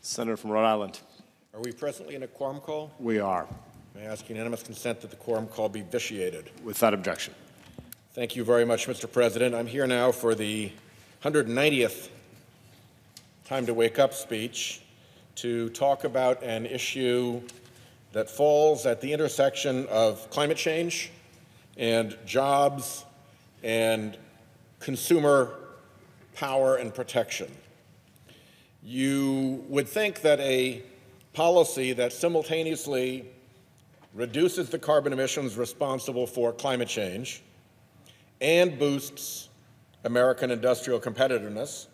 Senator from Rhode Island. Are we presently in a quorum call? We are. May I ask unanimous consent that the quorum call be vitiated? Without objection. Thank you very much, Mr. President. I'm here now for the 190th Time to Wake Up speech to talk about an issue that falls at the intersection of climate change and jobs and consumer power and protection. You would think that a policy that simultaneously reduces the carbon emissions responsible for climate change and boosts American industrial competitiveness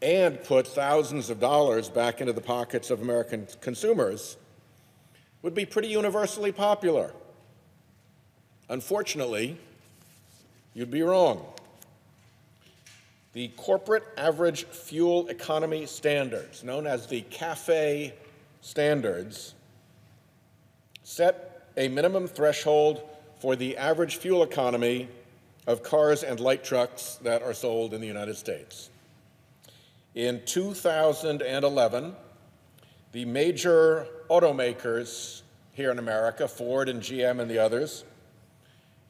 and puts thousands of dollars back into the pockets of American consumers would be pretty universally popular. Unfortunately, you'd be wrong. The corporate average fuel economy standards, known as the CAFE standards, set a minimum threshold for the average fuel economy of cars and light trucks that are sold in the United States. In 2011, the major automakers here in America, Ford and GM and the others,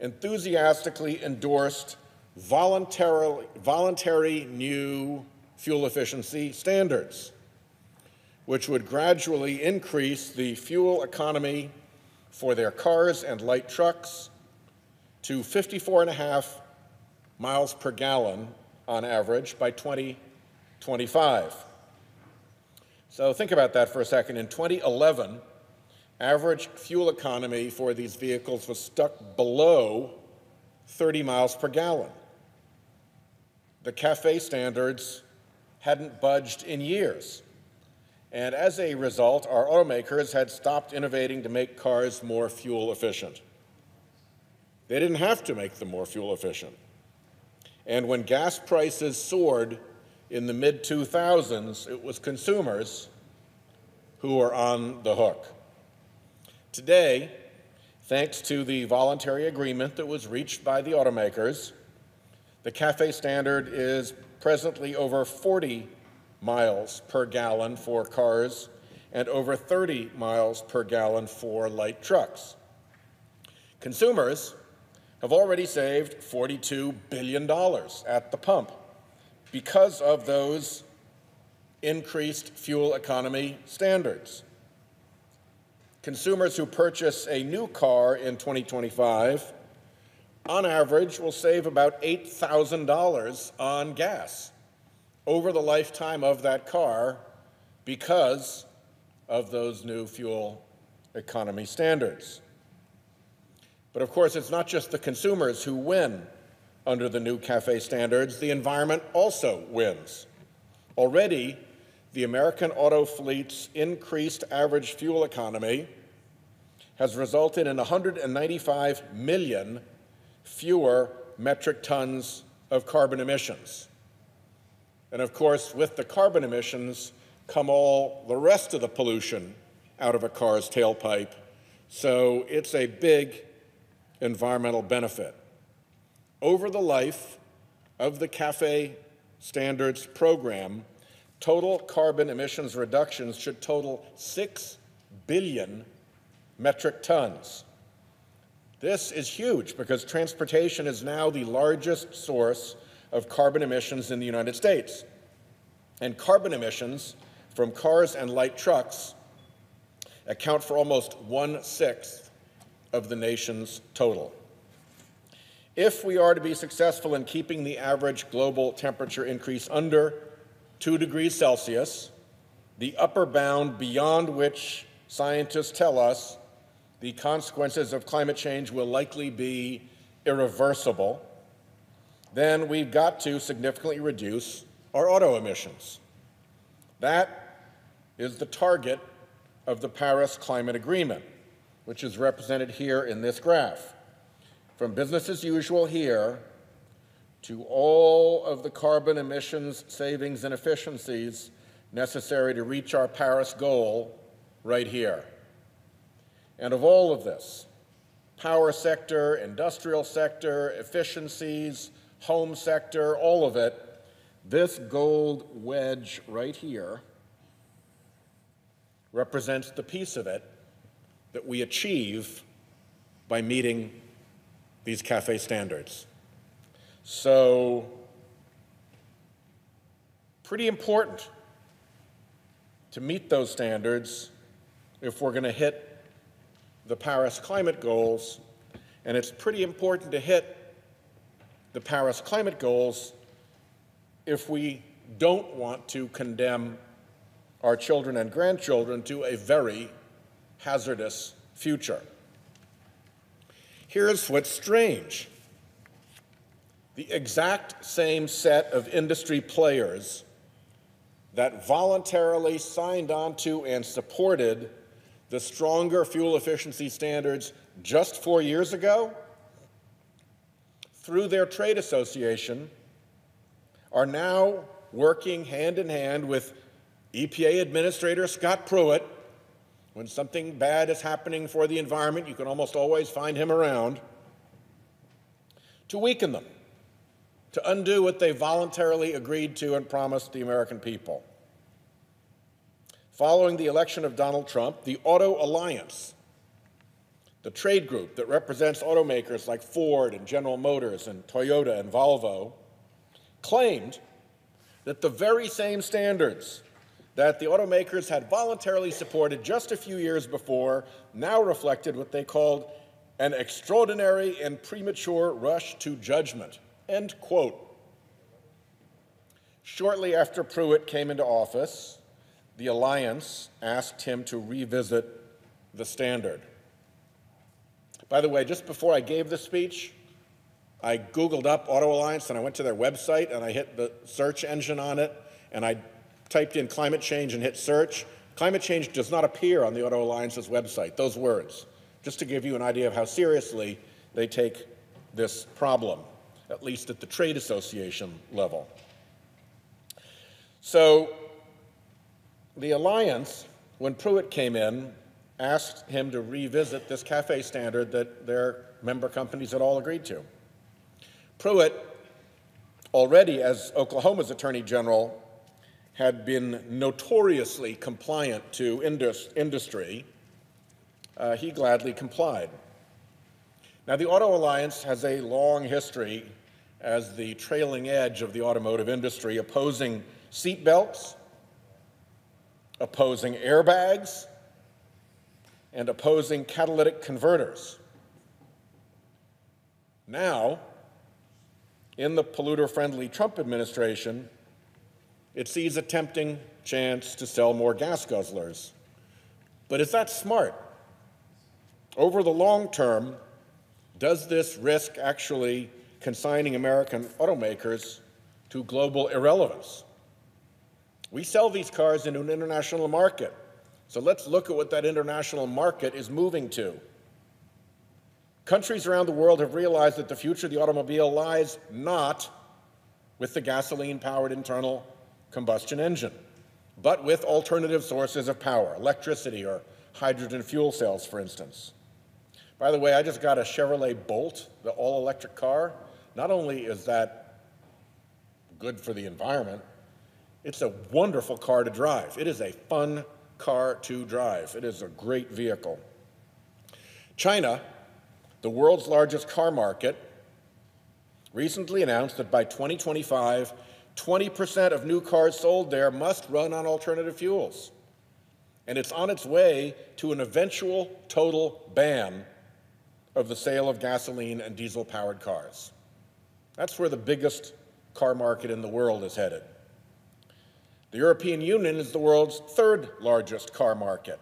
enthusiastically endorsed voluntary new fuel efficiency standards, which would gradually increase the fuel economy for their cars and light trucks to 54.5 miles per gallon on average by 2025. So think about that for a second. In 2011, average fuel economy for these vehicles was stuck below 30 miles per gallon. The CAFE standards hadn't budged in years. And as a result, our automakers had stopped innovating to make cars more fuel efficient. They didn't have to make them more fuel efficient. And when gas prices soared in the mid-2000s, it was consumers who were on the hook. Today, thanks to the voluntary agreement that was reached by the automakers, the CAFE standard is presently over 40 miles per gallon for cars and over 30 miles per gallon for light trucks. Consumers have already saved $42 billion at the pump because of those increased fuel economy standards. Consumers who purchase a new car in 2025, on average, will save about $8,000 on gas over the lifetime of that car because of those new fuel economy standards. But of course, it's not just the consumers who win under the new CAFE standards. The environment also wins. Already, the American auto fleet's increased average fuel economy has resulted in 195 million fewer metric tons of carbon emissions. And of course, with the carbon emissions come all the rest of the pollution out of a car's tailpipe. So it's a big environmental benefit. Over the life of the CAFE standards program, total carbon emissions reductions should total 6 billion metric tons. This is huge because transportation is now the largest source of carbon emissions in the United States. And carbon emissions from cars and light trucks account for almost 1/6 of the nation's total. If we are to be successful in keeping the average global temperature increase under 2 degrees Celsius, the upper bound beyond which scientists tell us the consequences of climate change will likely be irreversible, then we've got to significantly reduce our auto emissions. That is the target of the Paris Climate Agreement, which is represented here in this graph. From business as usual here to all of the carbon emissions savings and efficiencies necessary to reach our Paris goal right here. And of all of this, power sector, industrial sector, efficiencies, home sector, all of it, this gold wedge right here represents the piece of it that we achieve by meeting these CAFE standards. So, pretty important to meet those standards if we're going to hit the Paris climate goals, and it's pretty important to hit the Paris climate goals if we don't want to condemn our children and grandchildren to a very hazardous future. Here's what's strange. The exact same set of industry players that voluntarily signed on to and supported the stronger fuel efficiency standards just 4 years ago, through their trade association, are now working hand in hand with EPA Administrator Scott Pruitt. When something bad is happening for the environment, you can almost always find him around, to weaken them, to undo what they voluntarily agreed to and promised the American people. Following the election of Donald Trump, the Auto Alliance, the trade group that represents automakers like Ford and General Motors and Toyota and Volvo, claimed that the very same standards that the automakers had voluntarily supported just a few years before now reflected what they called an extraordinary and premature rush to judgment, end quote. Shortly after Pruitt came into office, the Alliance asked him to revisit the standard. By the way, just before I gave this speech, I Googled up Auto Alliance and I went to their website and I hit the search engine on it and I typed in climate change and hit search. Climate change does not appear on the Auto Alliance's website, those words, just to give you an idea of how seriously they take this problem, at least at the trade association level. So the Alliance, when Pruitt came in, asked him to revisit this CAFE standard that their member companies had all agreed to. Pruitt, already as Oklahoma's Attorney General, had been notoriously compliant to industry. He gladly complied. Now, the Auto Alliance has a long history as the trailing edge of the automotive industry, opposing seat belts, opposing airbags, and opposing catalytic converters. Now, in the polluter-friendly Trump administration, it sees a tempting chance to sell more gas guzzlers. But is that smart? Over the long term, does this risk actually consigning American automakers to global irrelevance? We sell these cars into an international market, so let's look at what that international market is moving to. Countries around the world have realized that the future of the automobile lies not with the gasoline-powered internal combustion engine, but with alternative sources of power, electricity or hydrogen fuel cells, for instance. By the way, I just got a Chevrolet Bolt, the all-electric car. Not only is that good for the environment, it's a wonderful car to drive. It is a fun car to drive. It is a great vehicle. China, the world's largest car market, recently announced that by 2025, 20% of new cars sold there must run on alternative fuels. And it's on its way to an eventual total ban of the sale of gasoline and diesel-powered cars. That's where the biggest car market in the world is headed. The European Union is the world's third largest car market.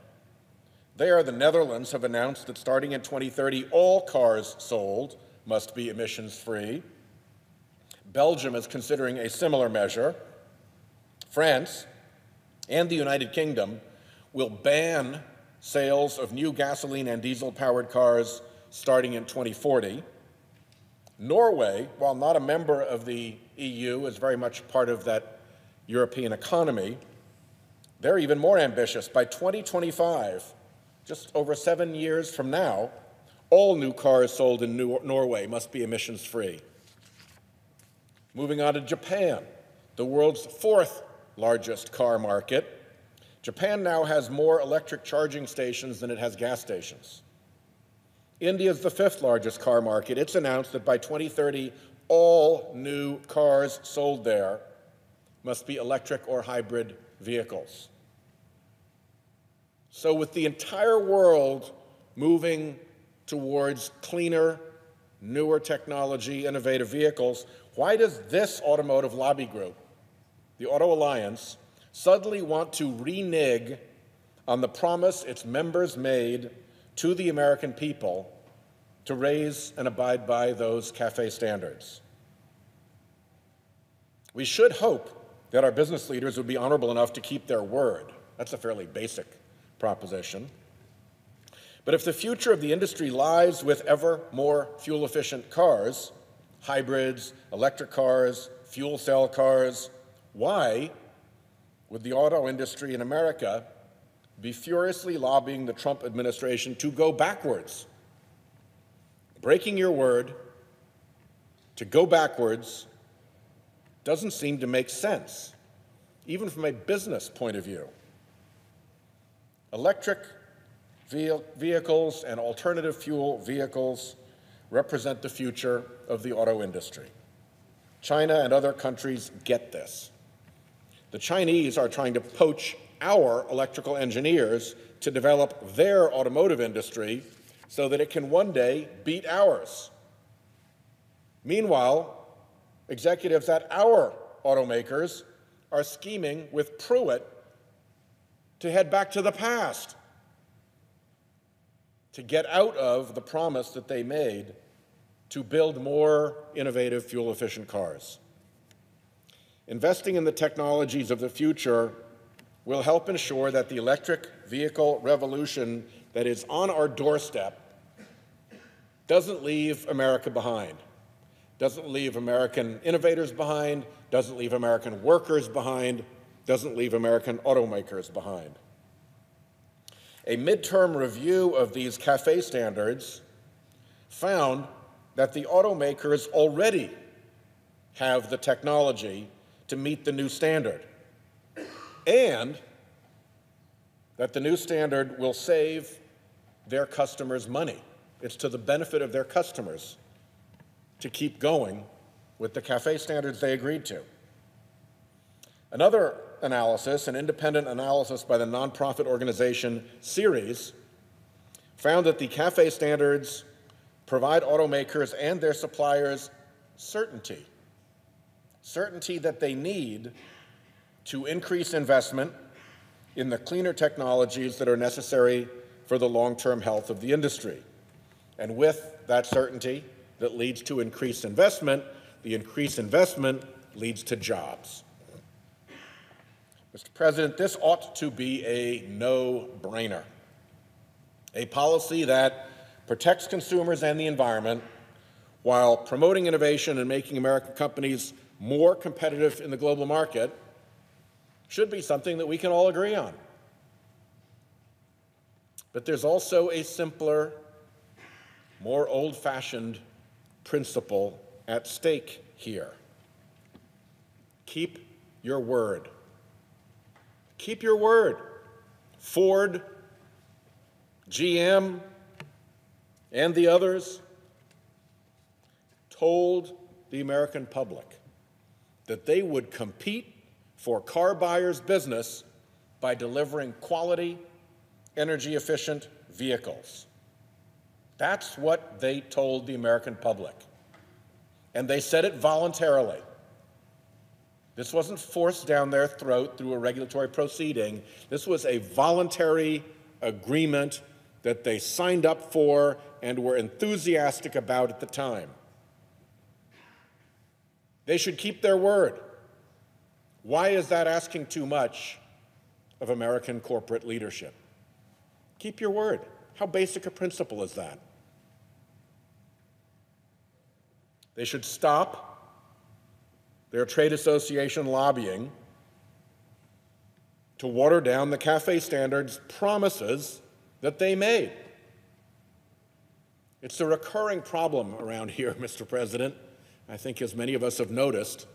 There, the Netherlands have announced that starting in 2030, all cars sold must be emissions-free. Belgium is considering a similar measure. France and the United Kingdom will ban sales of new gasoline and diesel-powered cars starting in 2040. Norway, while not a member of the EU, is very much part of that European economy. They're even more ambitious. By 2025, just over 7 years from now, all new cars sold in Norway must be emissions-free. Moving on to Japan, the world's fourth largest car market. Japan now has more electric charging stations than it has gas stations. India is the 5th largest car market. It's announced that by 2030, all new cars sold there must be electric or hybrid vehicles. So with the entire world moving towards cleaner, newer technology, innovative vehicles, why does this automotive lobby group, the Auto Alliance, suddenly want to renege on the promise its members made to the American people to raise and abide by those CAFE standards? We should hope that our business leaders would be honorable enough to keep their word. That's a fairly basic proposition. But if the future of the industry lies with ever more fuel-efficient cars, hybrids, electric cars, fuel cell cars, why would the auto industry in America be furiously lobbying the Trump administration to go backwards? Breaking your word to go backwards doesn't seem to make sense, even from a business point of view. Electric vehicles and alternative fuel vehicles represent the future of the auto industry. China and other countries get this. The Chinese are trying to poach our electrical engineers to develop their automotive industry so that it can one day beat ours. Meanwhile, executives at our automakers are scheming with Pruitt to head back to the past, to get out of the promise that they made to build more innovative, fuel-efficient cars. Investing in the technologies of the future will help ensure that the electric vehicle revolution that is on our doorstep doesn't leave America behind, doesn't leave American innovators behind, doesn't leave American workers behind, doesn't leave American automakers behind. A midterm review of these CAFE standards found that the automakers already have the technology to meet the new standard, and that the new standard will save their customers money. It's to the benefit of their customers to keep going with the CAFE standards they agreed to. Another analysis, an independent analysis by the nonprofit organization Ceres, found that the CAFE standards provide automakers and their suppliers certainty that they need to increase investment in the cleaner technologies that are necessary for the long-term health of the industry. And with that certainty that leads to increased investment, the increased investment leads to jobs. Mr. President, this ought to be a no-brainer, a policy that protects consumers and the environment while promoting innovation and making American companies more competitive in the global market should be something that we can all agree on. But there's also a simpler, more old-fashioned principle at stake here. Keep your word. Keep your word. Ford, GM, and the others told the American public that they would compete for car buyers' business by delivering quality, energy-efficient vehicles. That's what they told the American public. And they said it voluntarily. This wasn't forced down their throat through a regulatory proceeding. This was a voluntary agreement that they signed up for and were enthusiastic about at the time. They should keep their word. Why is that asking too much of American corporate leadership? Keep your word. How basic a principle is that? They should stop their trade association lobbying to water down the CAFE standards promises that they made. It's a recurring problem around here, Mr. President. I think, as many of us have noticed,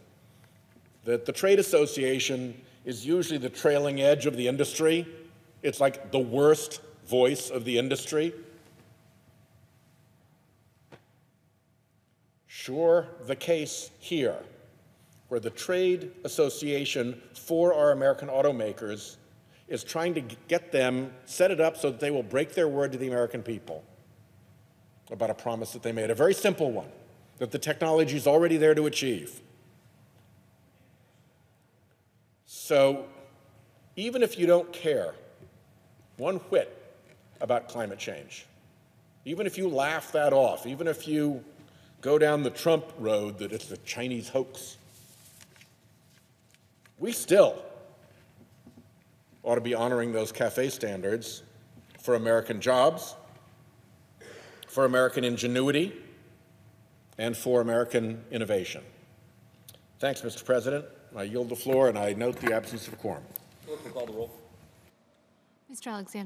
that the trade association is usually the trailing edge of the industry. It's like the worst voice of the industry. Sure, the case here, where the trade association for our American automakers is trying to get them, set it up so that they will break their word to the American people about a promise that they made, a very simple one, that the technology is already there to achieve. So even if you don't care one whit about climate change, even if you laugh that off, even if you go down the Trump road that it's a Chinese hoax, we still ought to be honoring those CAFE standards for American jobs, for American ingenuity, and for American innovation. Thanks, Mr. President. I yield the floor, and I note the absence of a quorum. Clerk will call the roll. Mr. Alexander.